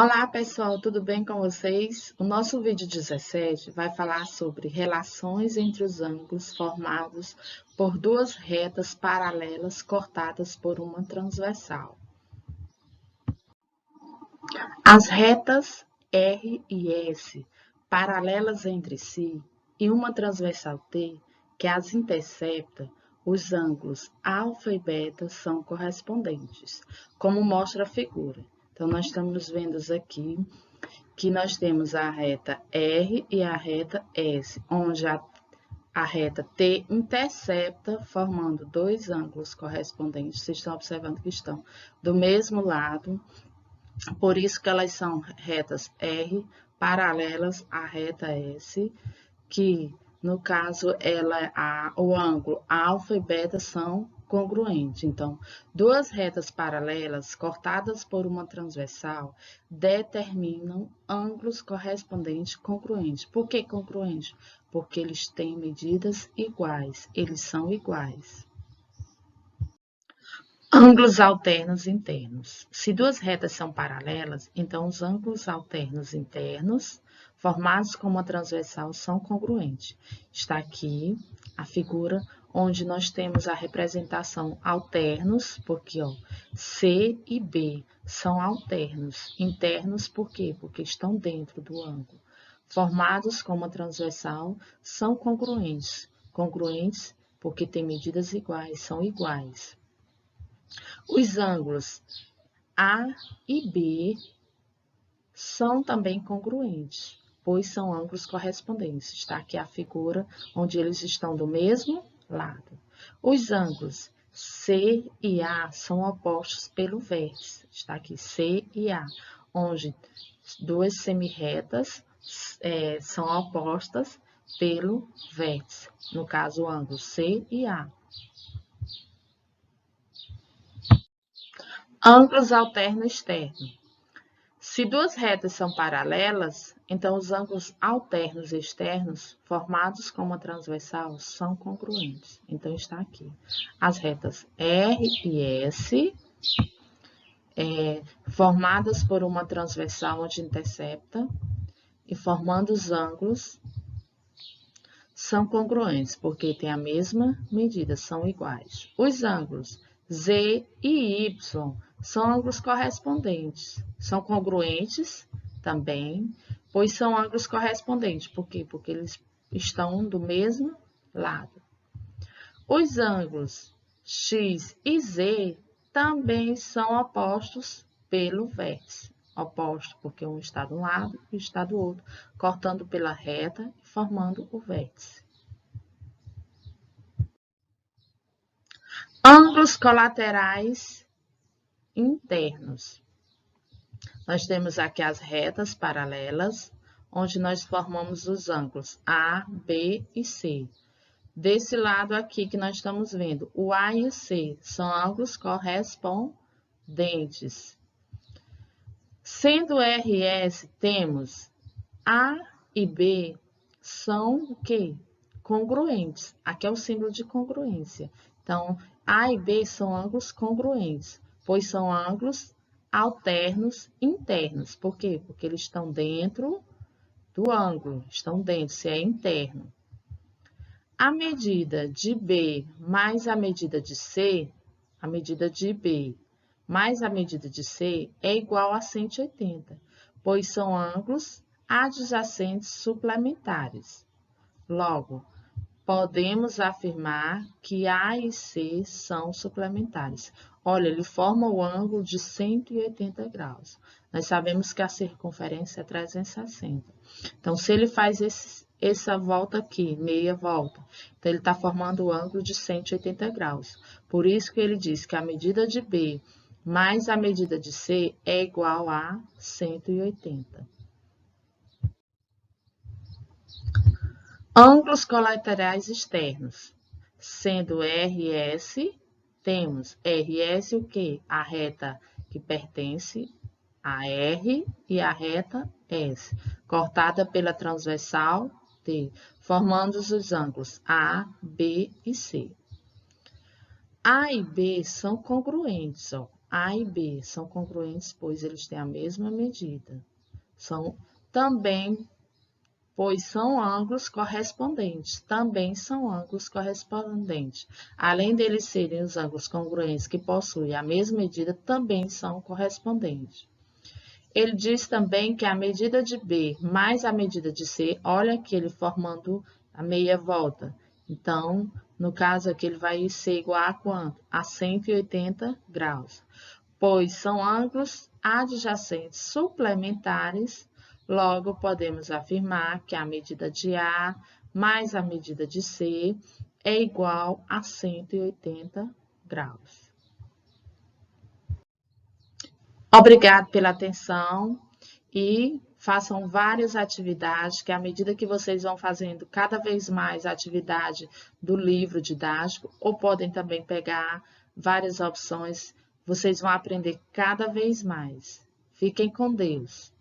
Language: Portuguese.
Olá, pessoal, tudo bem com vocês? O nosso vídeo 17 vai falar sobre relações entre os ângulos formados por duas retas paralelas cortadas por uma transversal. As retas R e S, paralelas entre si, e uma transversal T, que as intercepta, os ângulos alfa e beta são correspondentes, como mostra a figura. Então, nós estamos vendo aqui que nós temos a reta R e a reta S, onde a reta T intercepta, formando dois ângulos correspondentes. Vocês estão observando que estão do mesmo lado, por isso que elas são retas R paralelas à reta S, que no caso o ângulo alfa e beta são congruentes. Então, duas retas paralelas cortadas por uma transversal determinam ângulos correspondentes congruentes. Por que congruentes? Porque eles têm medidas iguais, eles são iguais. Ângulos alternos internos. Se duas retas são paralelas, então os ângulos alternos internos formados com uma transversal são congruentes. Está aqui a figura onde nós temos a representação alternos, porque C e B são alternos. Internos por quê? Porque estão dentro do ângulo. Formados com uma transversal são congruentes. Congruentes porque têm medidas iguais, são iguais. Os ângulos A e B são também congruentes, pois são ângulos correspondentes. Está aqui a figura onde eles estão do mesmo lado. Os ângulos C e A são opostos pelo vértice. Está aqui C e A, onde duas semirretas são opostas pelo vértice. No caso, o ângulo C e A. Ângulos alterno externo. Se duas retas são paralelas, então os ângulos alternos externos formados com uma transversal são congruentes. Então, está aqui. As retas R e S, formadas por uma transversal onde intercepta, e formando os ângulos, são congruentes, porque têm a mesma medida, são iguais. Os ângulos Z e Y são ângulos correspondentes. São congruentes também, pois são ângulos correspondentes. Por quê? Porque eles estão do mesmo lado. Os ângulos X e Z também são opostos pelo vértice. Oposto porque um está de um lado e está do outro, cortando pela reta e formando o vértice. Ângulos colaterais internos. Nós temos aqui as retas paralelas, onde nós formamos os ângulos A, B e C. Desse lado aqui que nós estamos vendo, o A e o C são ângulos correspondentes. Sendo R e S, temos A e B são o quê? Congruentes. Aqui é o símbolo de congruência. Então, A e B são ângulos congruentes, pois são ângulos alternos internos. Por quê? Porque eles estão dentro do ângulo, estão dentro, se é interno. A medida de B mais a medida de C, a medida de B mais a medida de C é igual a 180, pois são ângulos adjacentes suplementares. Logo, podemos afirmar que A e C são suplementares. Olha, ele forma o ângulo de 180 graus. Nós sabemos que a circunferência é 360. Então, se ele faz essa volta aqui, meia volta, então ele está formando o ângulo de 180 graus. Por isso que ele diz que a medida de B mais a medida de C é igual a 180. Ângulos colaterais externos. Sendo RS, temos RS o quê? A reta que pertence a R e a reta S, cortada pela transversal T, formando os ângulos A, B e C. A e B são congruentes, A e B são congruentes, pois eles têm a mesma medida. Pois são ângulos correspondentes. Também são ângulos correspondentes. Além deles serem os ângulos congruentes que possuem a mesma medida, também são correspondentes. Ele diz também que a medida de B mais a medida de C, olha aqui ele formando a meia volta. Então, no caso aqui, ele vai ser igual a quanto? A 180 graus. Pois são ângulos adjacentes suplementares, logo podemos afirmar que a medida de A mais a medida de C é igual a 180 graus. Obrigado pela atenção e façam várias atividades, que à medida que vocês vão fazendo cada vez mais a atividade do livro didático, ou podem também pegar várias opções, vocês vão aprender cada vez mais. Fiquem com Deus.